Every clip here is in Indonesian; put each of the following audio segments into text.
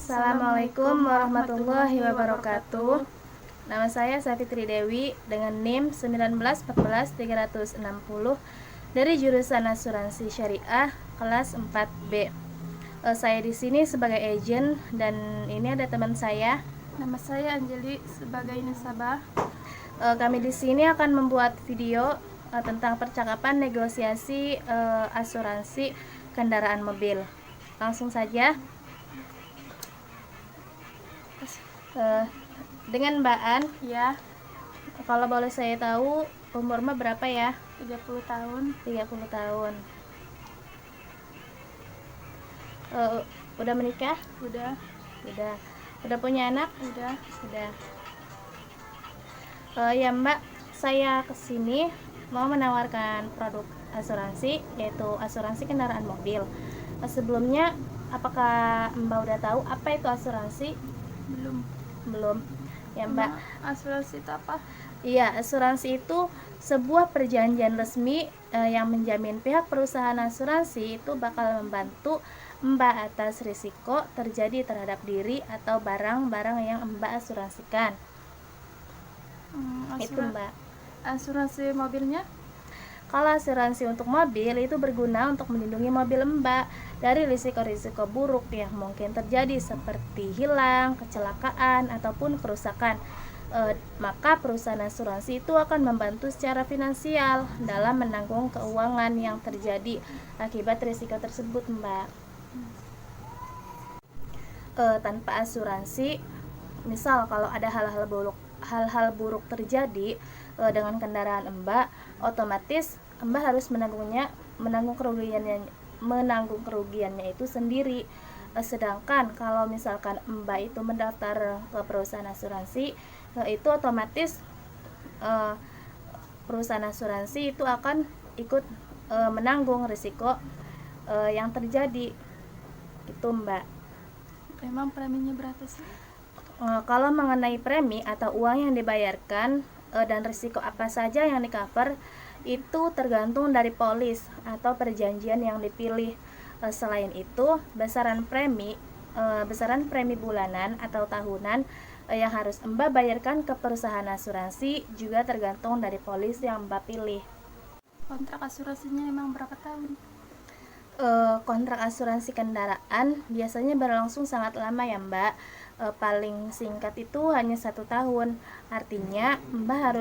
Assalamualaikum warahmatullahi wabarakatuh. Nama saya Safitri Dewi dengan NIM 1914360 dari jurusan Asuransi Syariah kelas 4B. Saya di sini sebagai agent dan ini ada teman saya. Nama saya Anjeli sebagai nasabah. Kami di sini akan membuat video tentang percakapan negosiasi asuransi kendaraan mobil. Langsung saja. Dengan Mbak An, Ya, kalau boleh saya tahu umur Mbak berapa ya? 30 tahun. 30 tahun. Udah menikah? Udah. Udah punya anak? Udah. Ya Mbak, saya kesini mau menawarkan produk asuransi, yaitu asuransi kendaraan mobil. Sebelumnya, apakah Mbak udah tahu apa itu asuransi? Belum. Ya Mbak. Asuransi itu apa? Iya, asuransi itu sebuah perjanjian resmi yang menjamin pihak perusahaan asuransi itu bakal membantu Mbak atas risiko terjadi terhadap diri atau barang-barang yang Mbak asuransikan. Itu Mbak. Asuransi mobilnya? Kalau asuransi untuk mobil itu berguna untuk melindungi mobil Mbak dari risiko-risiko buruk yang mungkin terjadi seperti hilang, kecelakaan, ataupun kerusakan. Maka perusahaan asuransi itu akan membantu secara finansial dalam menanggung keuangan yang terjadi akibat risiko tersebut, Mbak. Tanpa asuransi, misal kalau ada hal-hal buruk terjadi dengan kendaraan Mbak, otomatis Mbak harus menanggung kerugiannya itu sendiri. Sedangkan kalau misalkan Mbak itu mendaftar ke perusahaan asuransi, itu otomatis perusahaan asuransi itu akan ikut menanggung risiko yang terjadi. Itu Mbak. Emang preminya berapa sih? Kalau mengenai premi atau uang yang dibayarkan dan risiko apa saja yang di-cover, itu tergantung dari polis atau perjanjian yang dipilih. Selain itu, besaran premi bulanan atau tahunan yang harus Mbak bayarkan ke perusahaan asuransi juga tergantung dari polis yang Mbak pilih. Kontrak asuransinya emang berapa tahun? Kontrak asuransi kendaraan biasanya berlangsung sangat lama ya Mbak. Paling singkat itu hanya 1 tahun. Artinya Mbak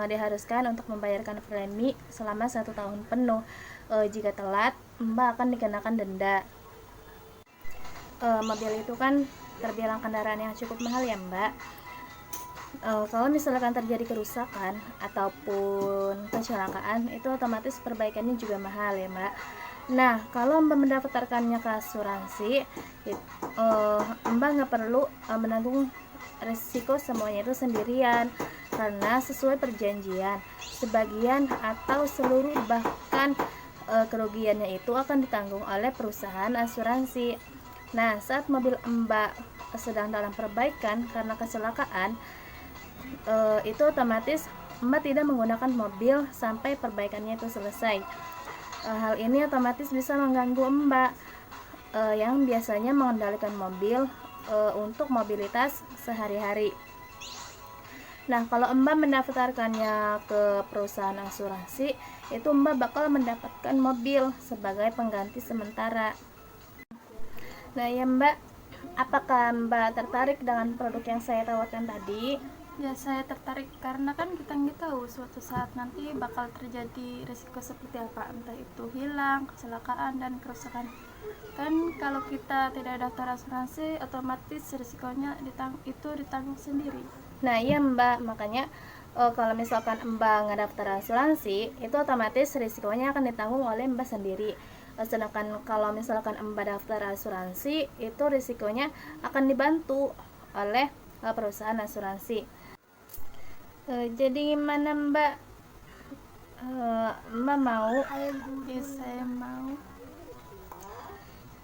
diharuskan untuk membayarkan premi selama 1 tahun penuh. Jika telat, Mbak akan dikenakan denda. Mobil itu kan terbilang kendaraan yang cukup mahal ya Mbak. Kalau misalkan terjadi kerusakan ataupun kecelakaan, itu otomatis perbaikannya juga mahal ya Mbak. Nah, kalau Mbak mendaftarkannya ke asuransi, Mbak nggak perlu menanggung risiko semuanya itu sendirian, karena sesuai perjanjian, sebagian atau seluruh bahkan kerugiannya itu akan ditanggung oleh perusahaan asuransi. Nah, saat mobil Mbak sedang dalam perbaikan karena kecelakaan, itu otomatis Mbak tidak menggunakan mobil sampai perbaikannya itu selesai. Hal ini otomatis bisa mengganggu Mbak yang biasanya mengendalikan mobil untuk mobilitas sehari-hari. Nah, kalau Mbak mendaftarkannya ke perusahaan asuransi, itu Mbak bakal mendapatkan mobil sebagai pengganti sementara. Nah ya Mbak, apakah Mbak tertarik dengan produk yang saya tawarkan tadi? Ya, saya tertarik karena kan kita nggak tahu suatu saat nanti bakal terjadi risiko seperti apa, entah itu hilang, kecelakaan, dan kerusakan. Kan kalau kita tidak daftar asuransi, otomatis risikonya ditanggung sendiri. Nah iya Mbak, makanya kalau misalkan Mbak nggak daftar asuransi, itu otomatis risikonya akan ditanggung oleh Mbak sendiri. Sedangkan kalau misalkan Mbak daftar asuransi, itu risikonya akan dibantu oleh perusahaan asuransi. Jadi gimana Mbak? Mbak mau? Ya, saya mau.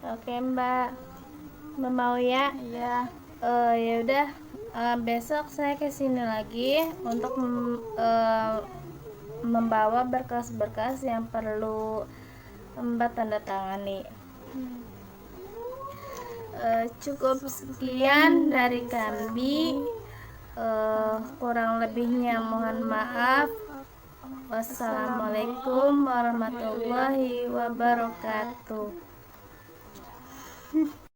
Oke Mbak, Mbak mau ya? Iya. Ya udah, besok saya kesini lagi untuk membawa berkas-berkas yang perlu Mbak tanda tangani. Cukup sekian dari kami. Kurang lebihnya mohon maaf. Wassalamualaikum warahmatullahi wabarakatuh.